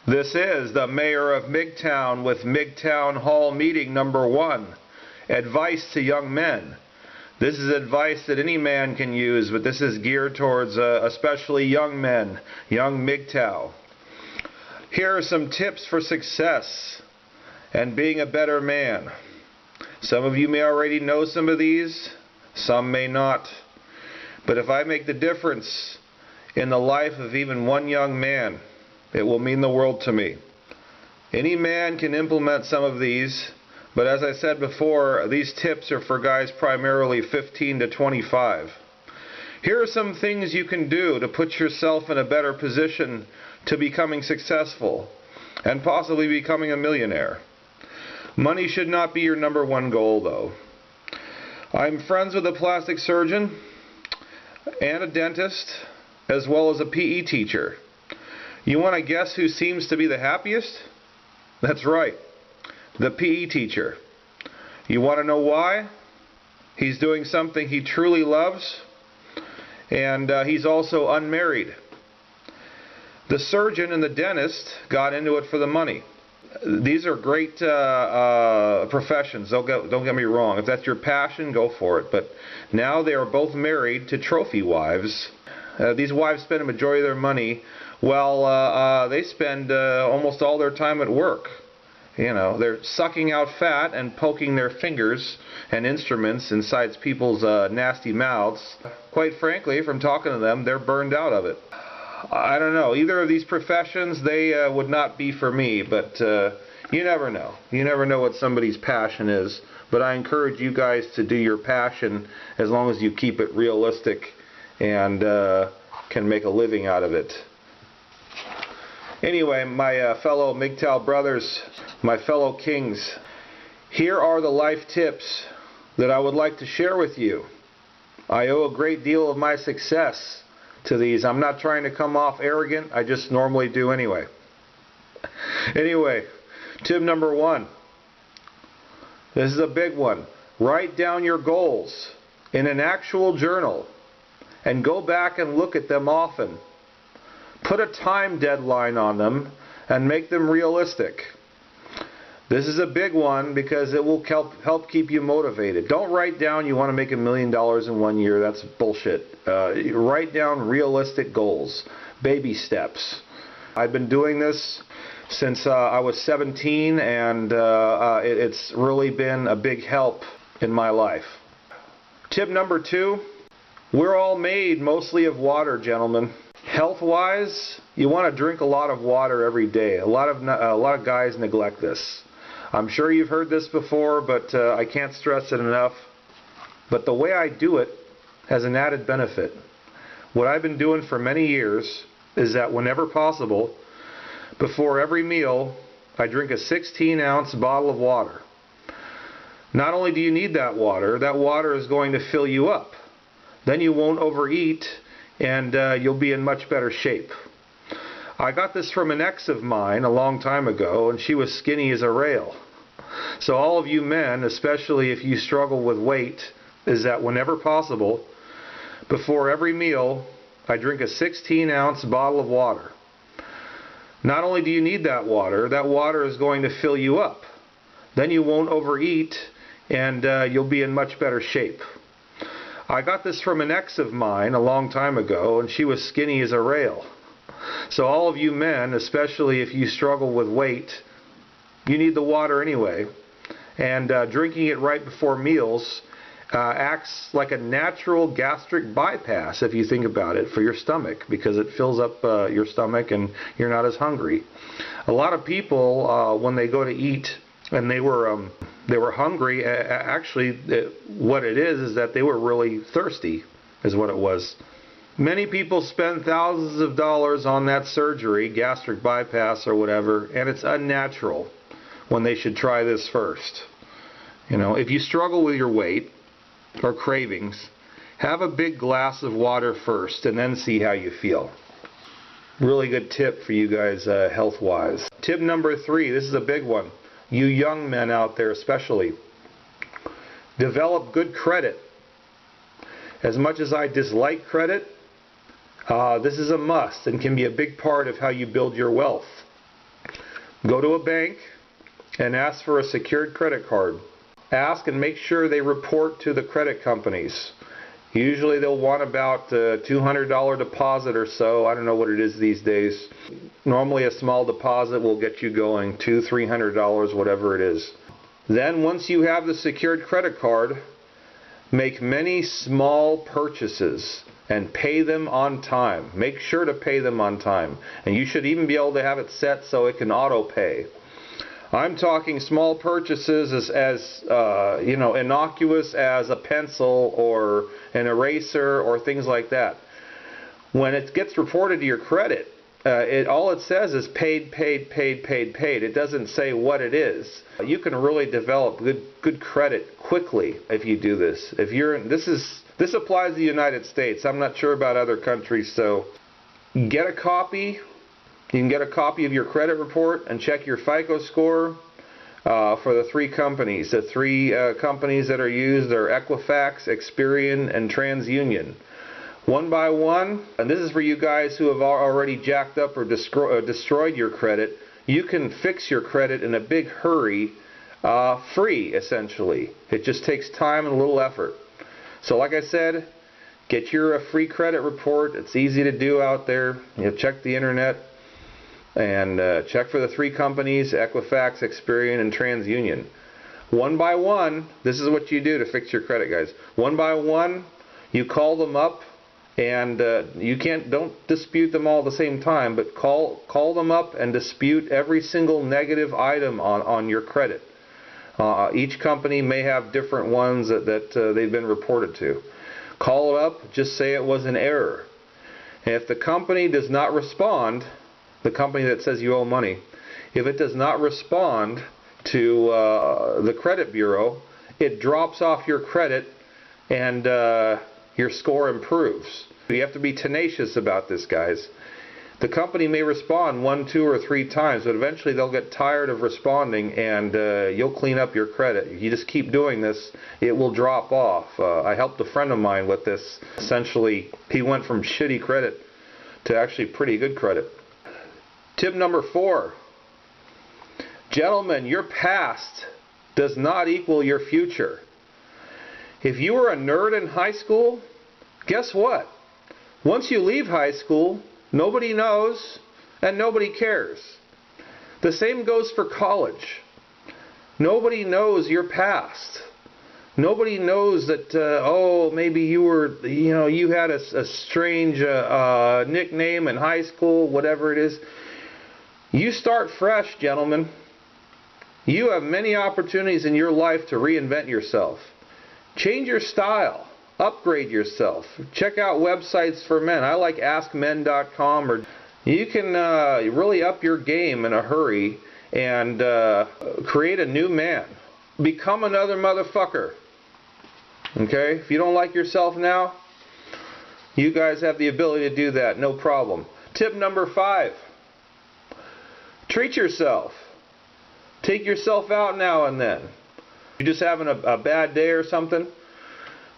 This is the Mayor of Mgtown with Mgtown Hall Meeting number 1. Advice to young men. This is advice that any man can use, but this is geared towards especially young men, young Mgtow. Here are some tips for success and being a better man. Some of you may already know some of these, some may not. But if I make the difference in the life of even one young man, it will mean the world to me. Any man can implement some of these, but as I said before, these tips are for guys primarily 15 to 25. Here are some things you can do to put yourself in a better position to becoming successful and possibly becoming a millionaire. Money should not be your number one goal, though. I'm friends with a plastic surgeon and a dentist, as well as a PE teacher. You want to guess who seems to be the happiest? That's right, the PE teacher. You want to know why? He's doing something he truly loves, and he's also unmarried. The surgeon and the dentist got into it for the money. These are great professions, don't get me wrong. If that's your passion, go for it. But now they are both married to trophy wives. These wives spend a majority of their money while they spend almost all their time at work. You know, they're sucking out fat and poking their fingers and instruments inside people's nasty mouths. Quite frankly, from talking to them, they're burned out of it. I don't know. Either of these professions, they would not be for me, but you never know. You never know what somebody's passion is. But I encourage you guys to do your passion as long as you keep it realistic and can make a living out of it. Anyway, my fellow Mgtow brothers, my fellow kings, here are the life tips that I would like to share with you. I owe a great deal of my success to these. I'm not trying to come off arrogant, I just normally do anyway. Anyway, tip number 1. This is a big one. Write down your goals in an actual journal and go back and look at them often. Put a time deadline on them and make them realistic. This is a big one because it will help keep you motivated. Don't write down you want to make $1 million in 1 year. That's bullshit. Write down realistic goals, baby steps. I've been doing this since I was 17, and it's really been a big help in my life. Tip number 2, we're all made mostly of water, gentlemen. Health-wise, you want to drink a lot of water every day. A lot of guys neglect this. I'm sure you've heard this before, but I can't stress it enough. But the way I do it has an added benefit. What I've been doing for many years is that whenever possible, before every meal, I drink a 16-ounce bottle of water. Not only do you need that water is going to fill you up. Then you won't overeat, and you'll be in much better shape. I got this from an ex of mine a long time ago, and she was skinny as a rail. So all of you men, especially if you struggle with weight, is that whenever possible, before every meal, I drink a 16-ounce bottle of water. Not only do you need that water is going to fill you up. Then you won't overeat, and you'll be in much better shape. I got this from an ex of mine a long time ago, and she was skinny as a rail. So all of you men, especially if you struggle with weight, you need the water anyway. And drinking it right before meals acts like a natural gastric bypass, if you think about it, for your stomach, because it fills up your stomach and you're not as hungry. A lot of people, when they go to eat and they were hungry, actually what it is that they were really thirsty, is what it was. Many people spend thousands of dollars on that surgery, gastric bypass or whatever, and it's unnatural when they should try this first. You know, if you struggle with your weight or cravings, have a big glass of water first and then see how you feel. Really good tip for you guys health-wise. Tip number 3, this is a big one. You young men out there especially, develop good credit. As much as I dislike credit, this is a must and can be a big part of how you build your wealth. Go to a bank and ask for a secured credit card. Ask and make sure they report to the credit companies. Usually they'll want about a $200 deposit or so. I don't know what it is these days. Normally a small deposit will get you going, $200, $300, whatever it is. Then once you have the secured credit card, make many small purchases and pay them on time. Make sure to pay them on time. And you should even be able to have it set so it can auto pay. I'm talking small purchases as innocuous as a pencil or an eraser or things like that. When it gets reported to your credit, all it says is paid, paid, paid, paid, paid. It doesn't say what it is. You can really develop good credit quickly if you do this. This applies to the United States. I'm not sure about other countries, so get a copy. You can get a copy of your credit report and check your FICO score for the three companies. The three companies that are used are Equifax, Experian, and TransUnion. One by one, and this is for you guys who have already jacked up or destroyed your credit, you can fix your credit in a big hurry, free essentially. It just takes time and a little effort. So like I said, get your free credit report. It's easy to do out there. Check the internet. And check for the three companies, Equifax, Experian, and TransUnion. One by one, this is what you do to fix your credit, guys. One by one, you call them up, and don't dispute them all at the same time, but call them up and dispute every single negative item on your credit. Each company may have different ones that they've been reported to. Call it up, just say it was an error. And if the company does not respond, the company that says you owe money, if it does not respond to the credit bureau, it drops off your credit and your score improves. You have to be tenacious about this, guys. The company may respond 1, 2, or 3 times, but eventually they'll get tired of responding and you'll clean up your credit. If you just keep doing this, it will drop off. I helped a friend of mine with this. Essentially, he went from shitty credit to actually pretty good credit. Tip number 4. Gentlemen, your past does not equal your future. If you were a nerd in high school, guess what? Once you leave high school, nobody knows and nobody cares. The same goes for college. Nobody knows your past. Nobody knows that, maybe you had a strange nickname in high school, whatever it is. You start fresh, gentlemen. You have many opportunities in your life to reinvent yourself. Change your style. Upgrade yourself. Check out websites for men. I like AskMen.com. Or you can really up your game in a hurry and create a new man. Become another motherfucker. Okay? If you don't like yourself now, you guys have the ability to do that. No problem. Tip number 5. Treat yourself. Take yourself out now and then. You're just having a bad day or something.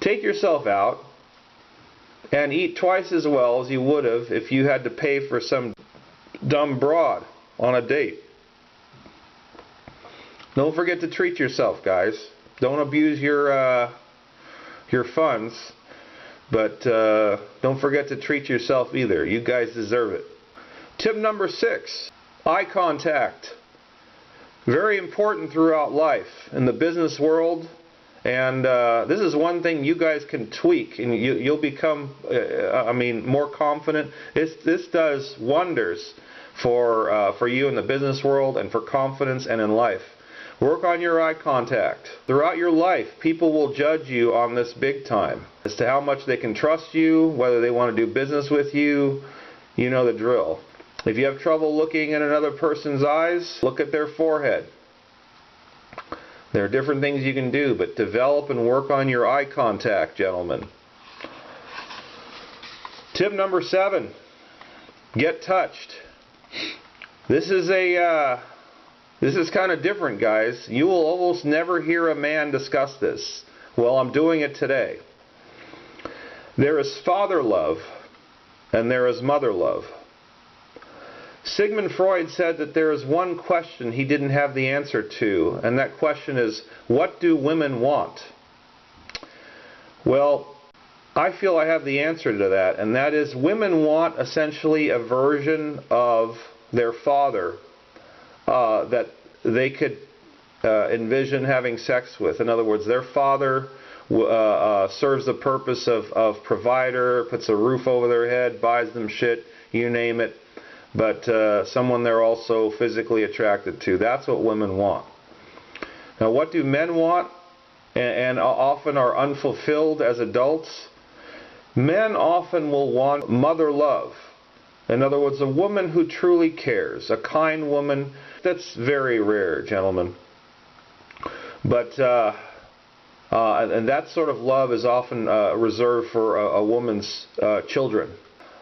Take yourself out and eat twice as well as you would have if you had to pay for some dumb broad on a date. Don't forget to treat yourself, guys. Don't abuse your funds, but don't forget to treat yourself either. You guys deserve it. Tip number 6. Eye contact. Very important throughout life in the business world, and this is one thing you guys can tweak, and you'll become, more confident. This does wonders for you in the business world and for confidence and in life. Work on your eye contact. Throughout your life, people will judge you on this big time as to how much they can trust you, whether they want to do business with you. You know the drill. If you have trouble looking in another person's eyes, look at their forehead. There are different things you can do, but develop and work on your eye contact, gentlemen. Tip number 7. Get touched. This is kind of different, guys. You will almost never hear a man discuss this. Well, I'm doing it today. There is father love and there is mother love. Sigmund Freud said that there is one question he didn't have the answer to, and that question is, what do women want? Well, I feel I have the answer to that, and that is women want essentially a version of their father that they could envision having sex with. In other words, their father serves the purpose of provider, puts a roof over their head, buys them shit, you name it, but someone they're also physically attracted to. That's what women want. Now, what do men want and often are unfulfilled as adults? Men often will want mother love. In other words, a woman who truly cares, a kind woman. That's very rare, gentlemen. But and that sort of love is often reserved for a woman's children.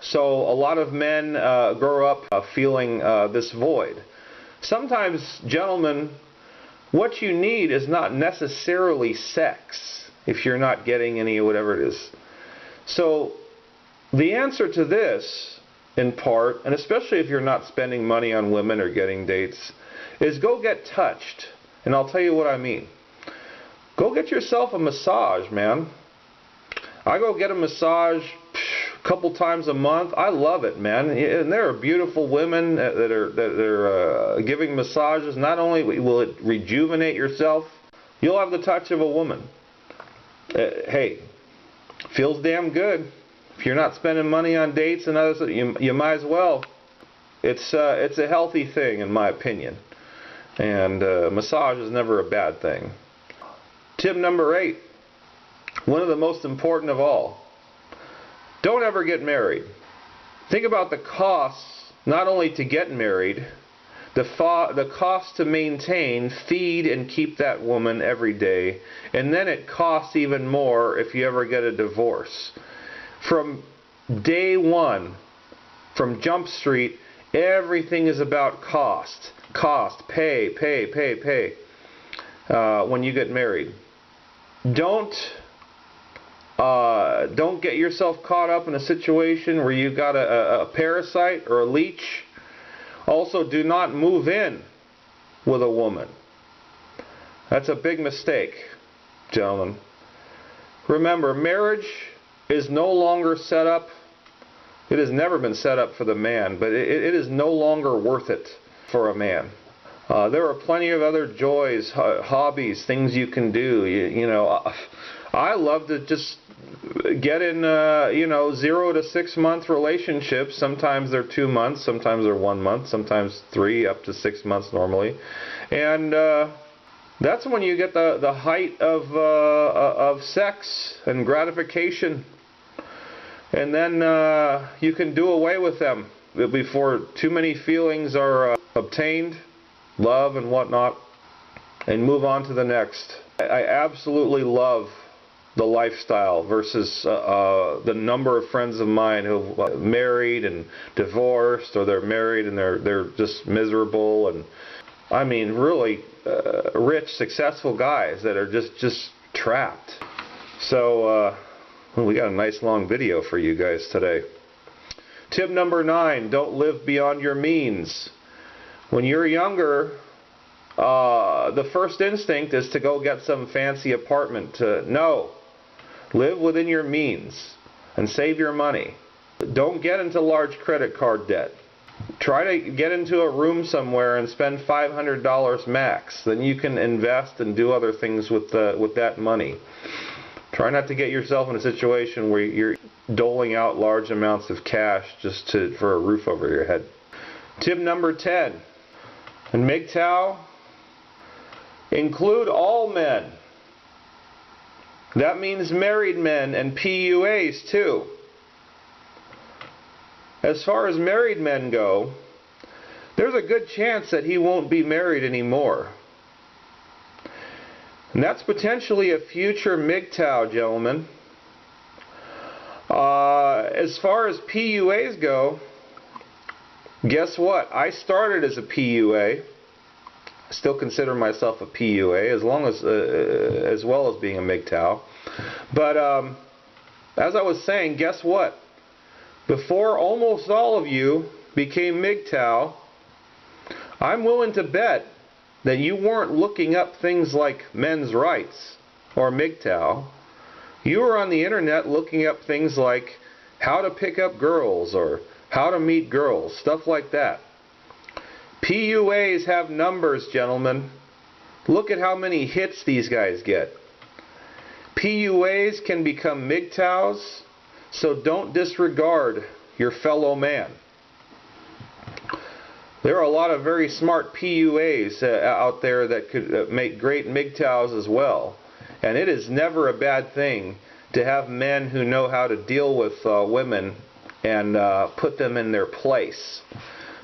So a lot of men grow up feeling this void. Sometimes, gentlemen, what you need is not necessarily sex if you're not getting any, whatever it is. So the answer to this, in part, and especially if you're not spending money on women or getting dates, is go get touched. And I'll tell you what I mean. Go get yourself a massage, man. I go get a massage a couple times a month. I love it, man. And there are beautiful women that are giving massages. Not only will it rejuvenate yourself, you'll have the touch of a woman. Hey, feels damn good. If you're not spending money on dates and others, you might as well. It's a healthy thing, in my opinion. And massage is never a bad thing. Tip number 8, one of the most important of all. Don't ever get married. Think about the costs, not only to get married, the cost to maintain, feed, and keep that woman every day. And then it costs even more if you ever get a divorce. From day one, from Jump Street, everything is about cost. Cost, pay. When you get married. Don't get yourself caught up in a situation where you got a parasite or a leech. Also, do not move in with a woman. That's a big mistake, gentlemen. Remember, marriage is no longer set up. It has never been set up for the man, but it is no longer worth it for a man. There are plenty of other joys, hobbies, things you can do. You know, I love to just get in, 0 to 6 month relationships. Sometimes they're 2 months, sometimes they're 1 month, sometimes 3 up to 6 months normally. And that's when you get the height of sex and gratification. And then you can do away with them before too many feelings are obtained, love and whatnot, and move on to the next. I absolutely love the lifestyle versus the number of friends of mine who married and divorced, or they're married and they're just miserable, and I mean really rich, successful guys that are just trapped. So we got a nice long video for you guys today. Tip number 9, don't live beyond your means. When you're younger, the first instinct is to go get some fancy apartment. No. Live within your means and save your money. Don't get into large credit card debt. Try to get into a room somewhere and spend $500 max. Then you can invest and do other things with that money. Try not to get yourself in a situation where you're doling out large amounts of cash just for a roof over your head. Tip number 10. In Mgtow, include all men. That means married men and PUAs too. As far as married men go, there's a good chance that he won't be married anymore. And that's potentially a future Mgtow, gentlemen. As far as PUAs go, guess what? I started as a PUA. I still consider myself a PUA, as well as being a Mgtow. But as I was saying, guess what? Before almost all of you became Mgtow, I'm willing to bet that you weren't looking up things like men's rights or Mgtow. You were on the internet looking up things like how to pick up girls or how to meet girls, stuff like that. PUAs have numbers, gentlemen. Look at how many hits these guys get. PUAs can become Mgtows, so don't disregard your fellow man. There are a lot of very smart PUAs out there that could make great Mgtows as well. And it is never a bad thing to have men who know how to deal with women and put them in their place.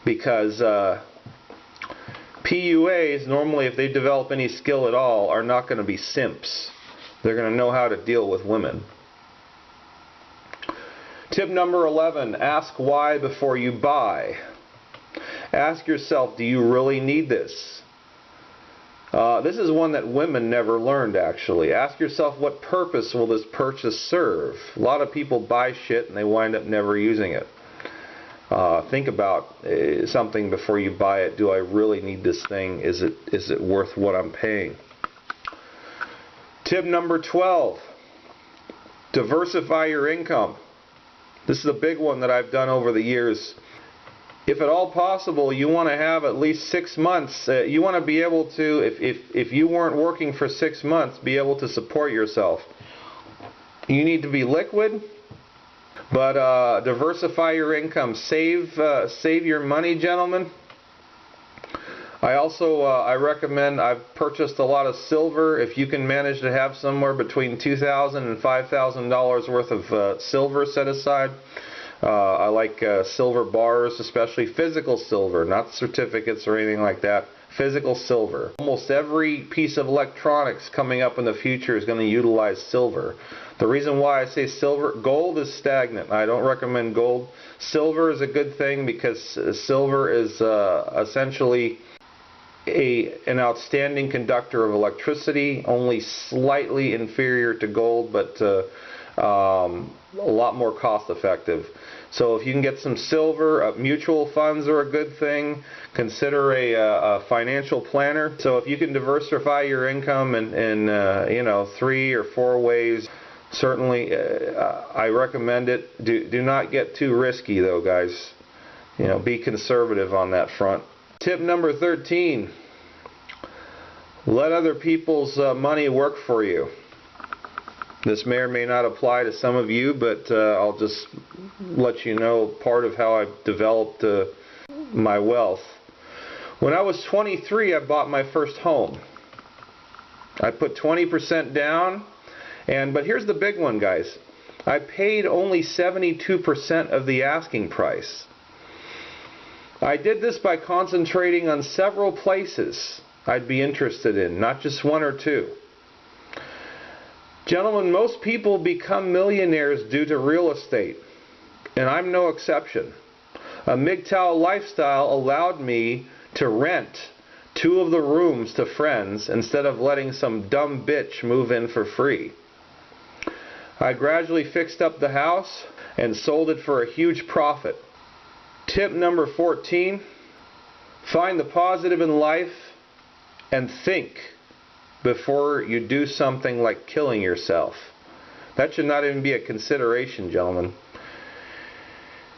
Because PUAs, normally if they develop any skill at all, are not going to be simps. They're going to know how to deal with women. Tip number 11, ask why before you buy. Ask yourself, do you really need this? This is one that women never learned, actually. Ask yourself, what purpose will this purchase serve? A lot of people buy shit and they wind up never using it. Think about something before you buy it. Do I really need this thing? Is it worth what I'm paying? Tip number 12, diversify your income. This is a big one that I've done over the years. If at all possible, you want to have at least 6 months. You want to be able to, if you weren't working for 6 months, be able to support yourself. You need to be liquid, but diversify your income. Save your money, gentlemen. I recommend, I've purchased a lot of silver. If you can manage to have somewhere between $2,000 and $5,000 worth of silver set aside. I like silver bars, especially physical silver, not certificates or anything like that. Physical silver. Almost every piece of electronics coming up in the future is going to utilize silver. The reason why I say silver, gold is stagnant. I don't recommend gold. Silver is a good thing because silver is essentially an outstanding conductor of electricity, only slightly inferior to gold, but a lot more cost effective. So if you can get some silver, mutual funds are a good thing. Consider a financial planner. So if you can diversify your income in 3 or 4 ways, certainly I recommend it. Do not get too risky though, guys. Be conservative on that front. Tip number 13, let other people's money work for you. This may or may not apply to some of you, but I'll just let you know part of how I've developed my wealth. When I was 23, I bought my first home. I put 20% down, but here's the big one, guys. I paid only 72% of the asking price. I did this by concentrating on several places I'd be interested in, not just 1 or 2. Gentlemen, most people become millionaires due to real estate, and I'm no exception. A Mgtow lifestyle allowed me to rent 2 of the rooms to friends instead of letting some dumb bitch move in for free. I gradually fixed up the house and sold it for a huge profit. Tip number 14, find the positive in life and think before you do something like killing yourself. That should not even be a consideration, gentlemen.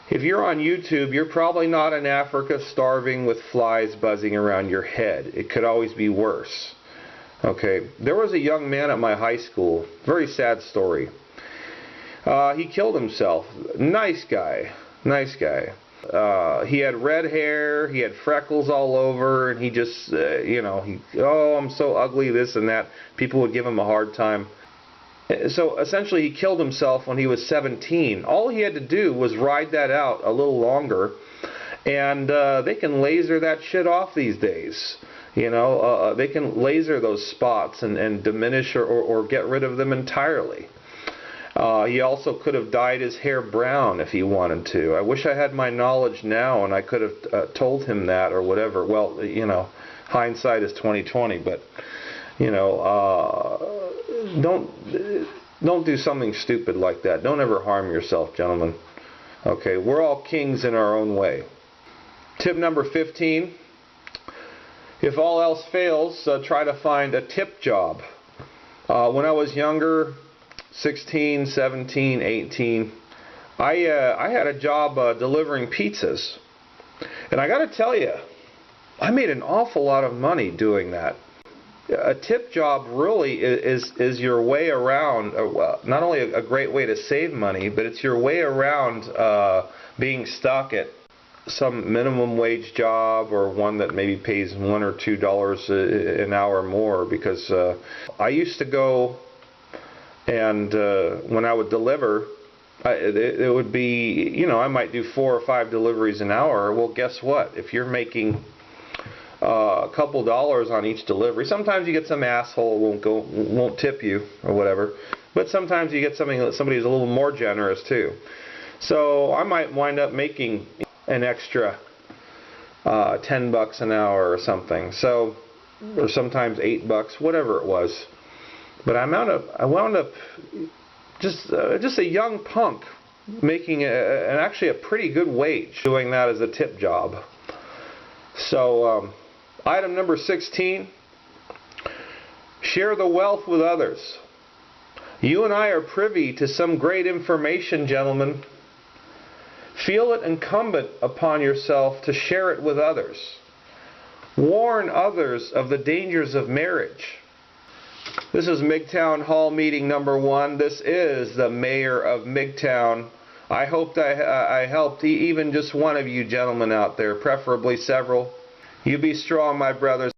If you're on YouTube, you're probably not in Africa starving with flies buzzing around your head. It could always be worse. Okay, there was a young man at my high school, very sad story. He killed himself. Nice guy. He had red hair, he had freckles all over, and he just, oh, I'm so ugly, this and that. People would give him a hard time. So essentially he killed himself when he was 17. All he had to do was ride that out a little longer, and they can laser that shit off these days. They can laser those spots and diminish or get rid of them entirely. He also could have dyed his hair brown if he wanted to. I wish I had my knowledge now and I could have told him that or whatever. Well, hindsight is 20/20, but don't do something stupid like that. Don't ever harm yourself, gentlemen. Okay, we're all kings in our own way. Tip number 15. If all else fails, try to find a tip job. When I was younger, 16, 17, 18, I had a job delivering pizzas. And I got to tell you, I made an awful lot of money doing that. A tip job really is your way around, not only a great way to save money, but it's your way around being stuck at some minimum wage job or one that maybe pays $1 or $2 an hour more. Because I used to go and when I would deliver, it would be, you know, I might do 4 or 5 deliveries an hour. Well, guess what? If you're making a couple dollars on each delivery, sometimes you get some asshole won't tip you or whatever, but sometimes you get somebody who's a little more generous too. So I might wind up making an extra $10 an hour or something. So, or sometimes $8, whatever it was. But I wound up just a young punk making actually a pretty good wage doing that as a tip job. So item number 16, share the wealth with others. You and I are privy to some great information, gentlemen. Feel it incumbent upon yourself to share it with others. Warn others of the dangers of marriage. This is Mgtown Hall meeting number 1. This is the mayor of Mgtown. I hope I helped even just one of you gentlemen out there, preferably several. You be strong, my brothers.